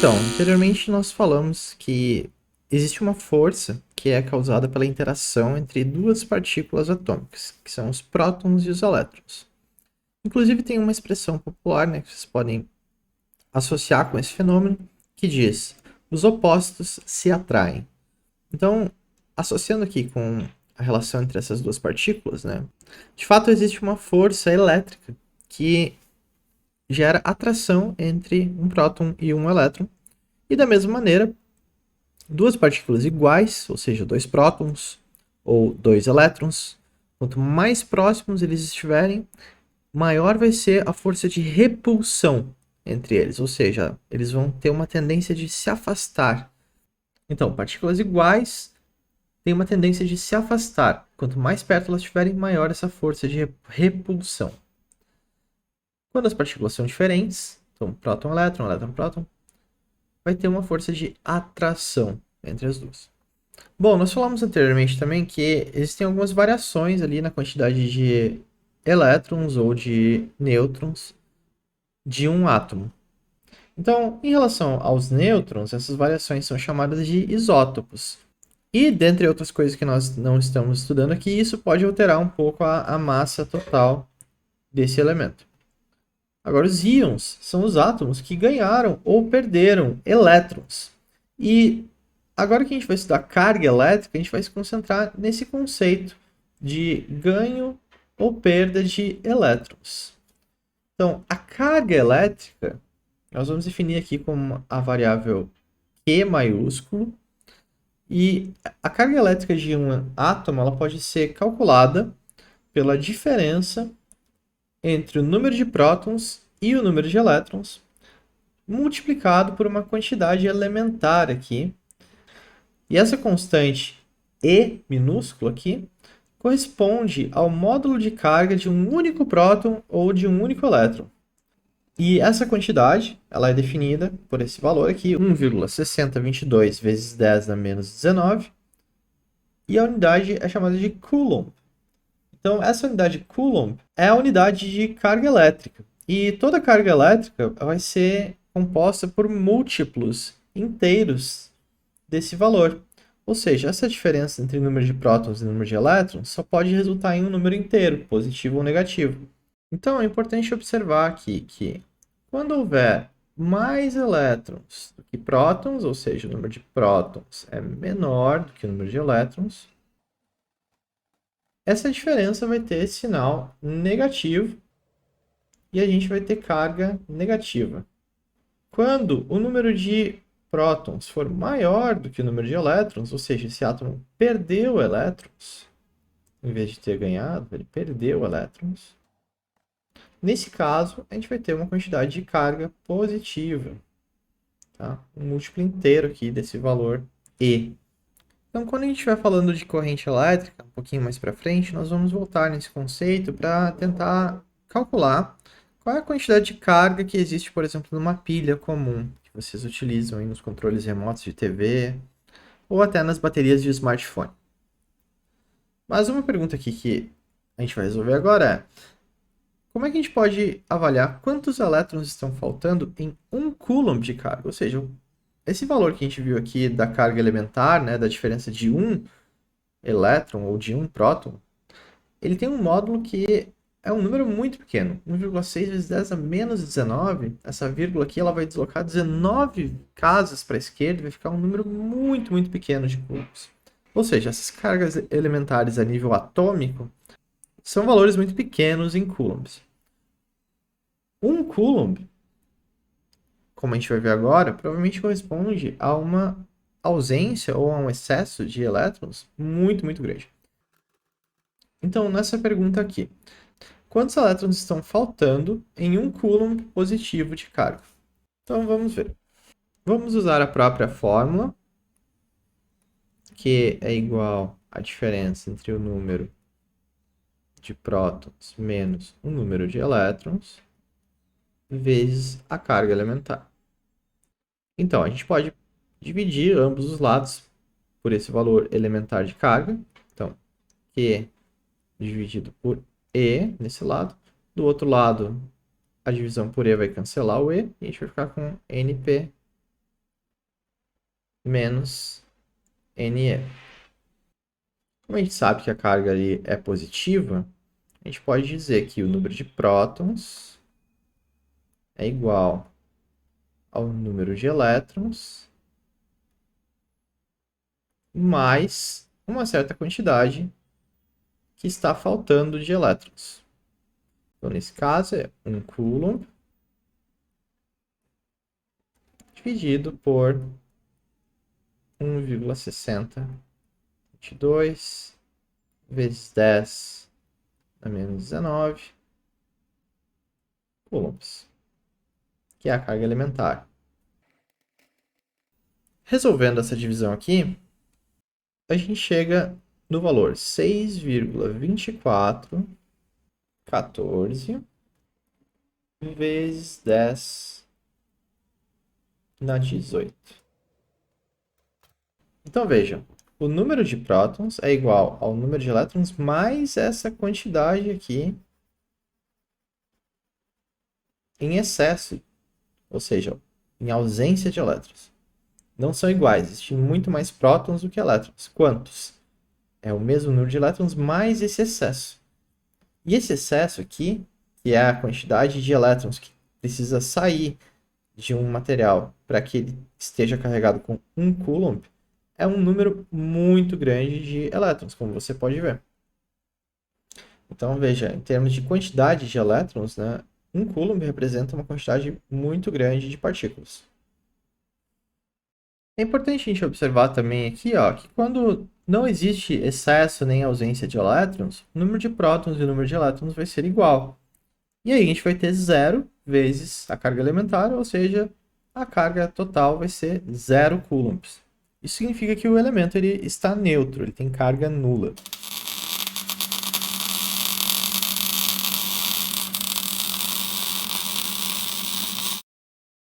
Então, anteriormente nós falamos que existe uma força que é causada pela interação entre duas partículas atômicas, que são os prótons e os elétrons. Inclusive tem uma expressão popular, né, que vocês podem associar com esse fenômeno, que diz: os opostos se atraem. Então, associando aqui com a relação entre essas duas partículas, né, de fato existe uma força elétrica que gera atração entre um próton e um elétron. E da mesma maneira, duas partículas iguais, ou seja, dois prótons ou dois elétrons, quanto mais próximos eles estiverem, maior vai ser a força de repulsão entre eles, ou seja, eles vão ter uma tendência de se afastar. Então, partículas iguais têm uma tendência de se afastar. Quanto mais perto elas estiverem, maior essa força de repulsão. Quando as partículas são diferentes, então próton, elétron, próton, vai ter uma força de atração entre as duas. Bom, nós falamos anteriormente também que existem algumas variações ali na quantidade de elétrons ou de nêutrons de um átomo. Então, em relação aos nêutrons, essas variações são chamadas de isótopos. E, dentre outras coisas que nós não estamos estudando aqui, isso pode alterar um pouco a massa total desse elemento. Agora, os íons são os átomos que ganharam ou perderam elétrons. E agora que a gente vai estudar carga elétrica, a gente vai se concentrar nesse conceito de ganho ou perda de elétrons. Então, a carga elétrica, nós vamos definir aqui como a variável Q maiúsculo. E a carga elétrica de um átomo ela pode ser calculada pela diferença entre o número de prótons e o número de elétrons, multiplicado por uma quantidade elementar aqui. E essa constante E minúsculo aqui corresponde ao módulo de carga de um único próton ou de um único elétron. E essa quantidade ela é definida por esse valor aqui, 1,6022 vezes 10 na menos 19, e a unidade é chamada de Coulomb. Então, essa unidade Coulomb é a unidade de carga elétrica. E toda carga elétrica vai ser composta por múltiplos inteiros desse valor. Ou seja, essa diferença entre o número de prótons e o número de elétrons só pode resultar em um número inteiro, positivo ou negativo. Então, é importante observar aqui que quando houver mais elétrons do que prótons, ou seja, o número de prótons é menor do que o número de elétrons, essa diferença vai ter sinal negativo e a gente vai ter carga negativa. Quando o número de prótons for maior do que o número de elétrons, ou seja, esse átomo perdeu elétrons, em vez de ter ganhado, ele perdeu elétrons. Nesse caso, a gente vai ter uma quantidade de carga positiva, tá? Um múltiplo inteiro aqui desse valor E. Então, quando a gente estiver falando de corrente elétrica, um pouquinho mais para frente, nós vamos voltar nesse conceito para tentar calcular qual é a quantidade de carga que existe, por exemplo, numa pilha comum, que vocês utilizam aí nos controles remotos de TV ou até nas baterias de smartphone. Mas uma pergunta aqui que a gente vai resolver agora é: como é que a gente pode avaliar quantos elétrons estão faltando em 1 coulomb de carga? Ou seja, esse valor que a gente viu aqui da carga elementar, né, da diferença de um elétron ou de um próton, ele tem um módulo que é um número muito pequeno, 1,6 vezes 10 a menos 19. Essa vírgula aqui ela vai deslocar 19 casas para a esquerda e vai ficar um número muito, muito pequeno de coulombs. Ou seja, essas cargas elementares a nível atômico são valores muito pequenos em coulombs. 1 coulomb, como a gente vai ver agora, provavelmente corresponde a uma ausência ou a um excesso de elétrons muito, muito grande. Então, nessa pergunta aqui, quantos elétrons estão faltando em 1 coulomb positivo de carga? Então, vamos ver. Vamos usar a própria fórmula, que é igual à diferença entre o número de prótons menos o número de elétrons, vezes a carga elementar. Então, a gente pode dividir ambos os lados por esse valor elementar de carga. Então, Q dividido por E nesse lado. Do outro lado, a divisão por E vai cancelar o E e a gente vai ficar com NP menos Ne. Como a gente sabe que a carga ali é positiva, a gente pode dizer que o número de prótons é igual ao número de elétrons mais uma certa quantidade que está faltando de elétrons. Então, nesse caso, é 1 Coulomb dividido por 1,6022 vezes 10 a menos 19 coulombs, que é a carga elementar. Resolvendo essa divisão aqui, a gente chega no valor 6,2414 vezes 10 na 18. Então veja, o número de prótons é igual ao número de elétrons mais essa quantidade aqui em excesso, ou seja, em ausência de elétrons. Não são iguais, existem muito mais prótons do que elétrons. Quantos? É o mesmo número de elétrons mais esse excesso. E esse excesso aqui, que é a quantidade de elétrons que precisa sair de um material para que ele esteja carregado com 1 Coulomb, é um número muito grande de elétrons, como você pode ver. Então, veja, em termos de quantidade de elétrons, né, 1 Coulomb representa uma quantidade muito grande de partículas. É importante a gente observar também aqui, ó, que quando não existe excesso nem ausência de elétrons, o número de prótons e o número de elétrons vai ser igual. E aí a gente vai ter 0 vezes a carga elementar, ou seja, a carga total vai ser 0 coulombs. Isso significa que o elemento ele está neutro, ele tem carga nula.